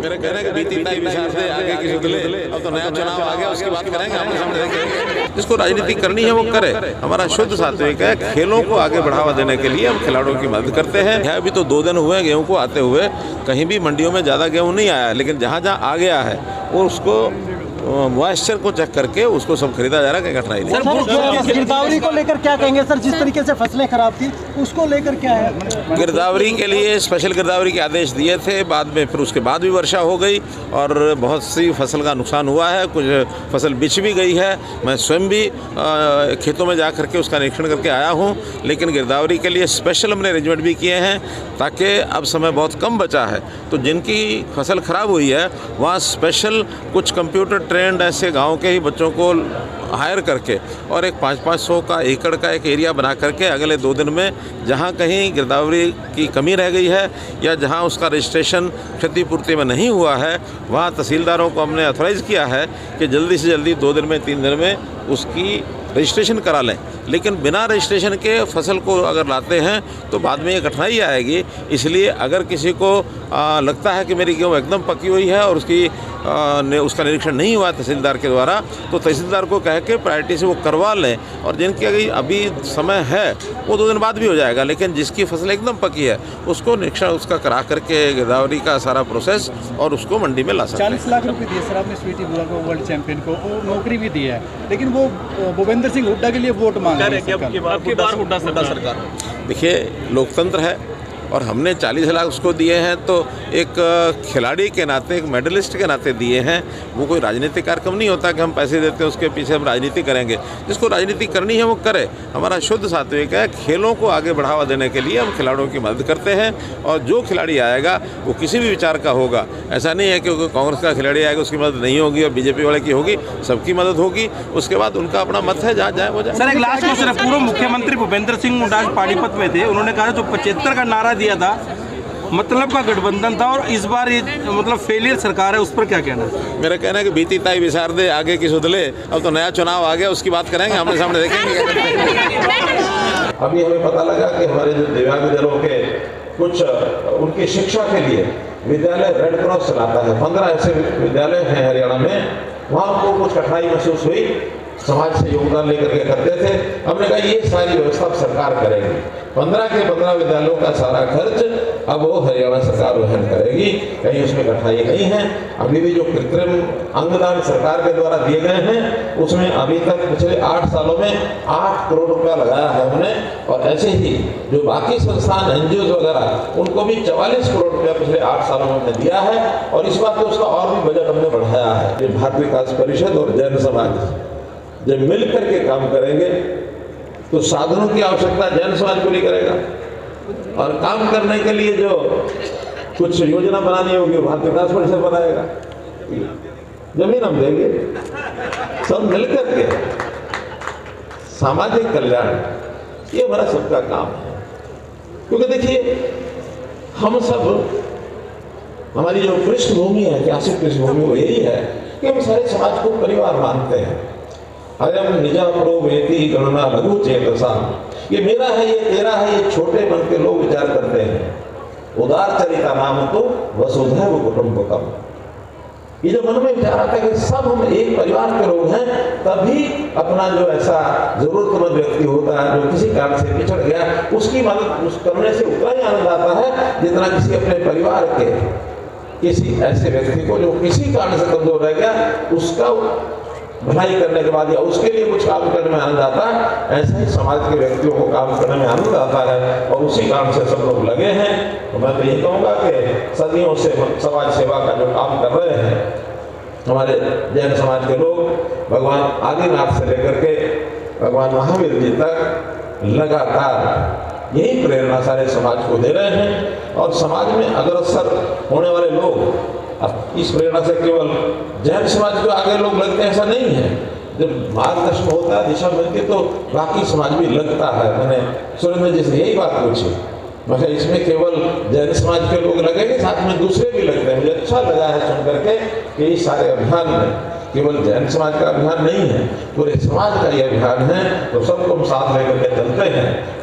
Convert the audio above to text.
मेरा कहना है कि बीती तय विचार से आगे की सुधले। अब तो नया चुनाव आ गया, उसकी बात करेंगे, आमने सामने देखेंगे। जिसको राजनीति करनी है वो करे। हमारा शुद्ध सात्विक है, खेलों को आगे बढ़ावा देने के लिए हम खिलाड़ियों की मदद करते हैं। अभी तो 2 दिन हुए गेहूं को आते हुए, कहीं भी मंडियों में ज़्यादा गेहूं नहीं आया, लेकिन जहाँ जहाँ आ गया है वो उसको मॉइस्चर को चेक करके उसको सब खरीदा जा रहा है, कहीं कठिनाई नहीं। गिरदावरी को लेकर क्या कहेंगे सर? जिस तरीके से फसलें खराब थी उसको लेकर क्या है? गिरदावरी के लिए स्पेशल गिरदावरी के आदेश दिए थे, बाद में फिर उसके बाद भी वर्षा हो गई और बहुत सी फसल का नुकसान हुआ है, कुछ फसल बिछ भी गई है। मैं स्वयं भी खेतों में जा करके उसका निरीक्षण करके आया हूँ, लेकिन गिरदावरी के लिए स्पेशल हमने अरेंजमेंट भी किए हैं ताकि अब समय बहुत कम बचा है, तो जिनकी फसल ख़राब हुई है वहाँ स्पेशल कुछ कंप्यूटर ट्रेंड ऐसे गांव के ही बच्चों को हायर करके और एक 500-500 का एकड़ का एक एरिया बना करके अगले 2 दिन में जहां कहीं गिरदावरी की कमी रह गई है या जहां उसका रजिस्ट्रेशन क्षतिपूर्ति में नहीं हुआ है, वहां तहसीलदारों को हमने ऑथराइज़ किया है कि जल्दी से जल्दी 2 दिन में 3 दिन में उसकी रजिस्ट्रेशन करा लें। लेकिन बिना रजिस्ट्रेशन के फसल को अगर लाते हैं तो बाद में ये कठिनाई आएगी। इसलिए अगर किसी को लगता है कि मेरी गेहूँ एकदम पकी हुई है और उसका निरीक्षण नहीं हुआ तहसीलदार के द्वारा, तो तहसीलदार को कह के प्रायोरिटी से वो करवा लें, और जिनकी अभी समय है वो 2 दिन बाद भी हो जाएगा, लेकिन जिसकी फसल एकदम पकी है उसको निरीक्षण उसका करा करके गिरदावरी का सारा प्रोसेस और उसको मंडी में ला सकते हैं। 40 लाख रुपए दिए सर आपने स्वीटी बुआ को, वर्ल्ड चैंपियन को, नौकरी भी दी है, लेकिन वो भूपेंद्र सिंह हुड्डा के लिए वोट मांग रहे हैं। हुड्डा सरकार। देखिए, लोकतंत्र है और हमने 40 लाख उसको दिए हैं तो एक खिलाड़ी के नाते, एक मेडलिस्ट के नाते दिए हैं। वो कोई राजनीतिक कार्यक्रम नहीं होता कि हम पैसे देते हैं उसके पीछे हम राजनीति करेंगे। जिसको राजनीति करनी है वो करे। हमारा शुद्ध सात्विक है, खेलों को आगे बढ़ावा देने के लिए हम खिलाड़ियों की मदद करते हैं और जो खिलाड़ी आएगा वो किसी भी विचार का होगा। ऐसा नहीं है कि कांग्रेस का खिलाड़ी आएगा उसकी मदद नहीं होगी और बीजेपी वाले की होगी, सबकी मदद होगी। उसके बाद उनका अपना मत है, जहाँ जाए वो जाए। सर एक लास्ट क्वेश्चन है, पूर्व मुख्यमंत्री भूपेंद्र सिंह हुड्डा पानीपत में थे, उन्होंने कहा जो 75 का नारा दिया था मतलब का गठबंधन था और इस बार ये मतलब फेलियर सरकार है, उस पर क्या कहना है? मेरा कहना है कि बीती तय विचार दे आगे की सुधले। अब तो नया चुनाव आ गया, उसकी बात करेंगे, आमने सामने देखेंगे। अभी हमें पता लगा कि हमारे जो दिव्यांगजनों के कुछ उनकी शिक्षा के लिए विद्यालय रेड क्रॉस चलाता है। 15 ऐसे विद्यालय हैं हरियाणा में, वहाँ उनको कुछ कठिनाई महसूस हुई, समाज से योगदान लेकर के करते थे। हमने कहा ये सारी व्यवस्था सरकार करेगी। 15 के 15 विद्यालयों का सारा खर्च अब वो हरियाणा सरकार वहन करेगी, कहीं उसमें कठिनाई नहीं है। अभी भी जो कृत्रिम अंगदान सरकार के द्वारा दिए गए हैं उसमें अभी तक पिछले 8 सालों में 8 करोड़ रुपया लगाया है हमने, और ऐसे ही जो बाकी संस्थान एनजीओ वगैरह उनको भी 44 करोड़ रुपया पिछले 8 सालों में हमने दिया है, और इस बार तो उसका और भी बजट हमने बढ़ाया है। ये भारतीय विकास परिषद और जैन समाज जब मिल करके काम करेंगे तो साधनों की आवश्यकता जैन समाज को नहीं करेगा, और काम करने के लिए जो कुछ योजना बनानी होगी भारतीय विकास परिषद बनाएगा। जमीन हम देंगे, सब मिल करके सामाजिक कल्याण ये हमारा सबका काम है। क्योंकि देखिए, हम सब हमारी जो पृष्ठभूमि है, ऐतिहासिक पृष्ठभूमि वो यही है कि हम सारे समाज को परिवार मानते हैं। अयम निजा प्रो वेति गणना लघु चेतसा, ये मेरा है, ये तेरा है, ये छोटे मन के लोग विचार करते हैं। उदार चरिता नाम तो वसुधैव कुटुंबकम, ये जो मन में विचार आता है कि सब हम एक परिवार के लोग हैं, तभी अपना जो ऐसा जरूरतमंद व्यक्ति होता है जो किसी कारण से पिछड़ गया, उसकी मदद उस करने से उतना ही आनंद आता है जितना किसी अपने परिवार के किसी ऐसे व्यक्ति को जो किसी कारण से कमजोर रह गया उसका भलाई करने के बाद या उसके लिए कुछ काम करने में आनंद आता है। ऐसे ही समाज के व्यक्तियों को काम करने में आनंद आता है, और उसी काम से सब लोग लगे हैं। तो मैं तो यही कहूँगा कि सदियों से समाज सेवा का जो काम कर रहे हैं हमारे जैन समाज के लोग, भगवान आदिनाथ से लेकर के भगवान महावीर जी तक लगातार यही प्रेरणा सारे समाज को दे रहे हैं। और समाज में अग्रसर होने वाले लोग अब इस प्रेरणा से केवल जैन समाज के आगे लोग लगते हैं ऐसा नहीं है। जब मार्गदर्शन होता है, दिशा मिलती है, तो बाकी समाज भी लगता है। मैंने सुरेंद्र जी से यही बात पूछी, मगर इसमें केवल जैन समाज के लोग लगेंगे, साथ में दूसरे भी लगते हैं। मुझे अच्छा लगा है सुन करके कि इस सारे अभियान में केवल जैन समाज का अभियान नहीं है, पूरे समाज का ये अभियान है। तो सबको हम साथ लेकर के चलते हैं।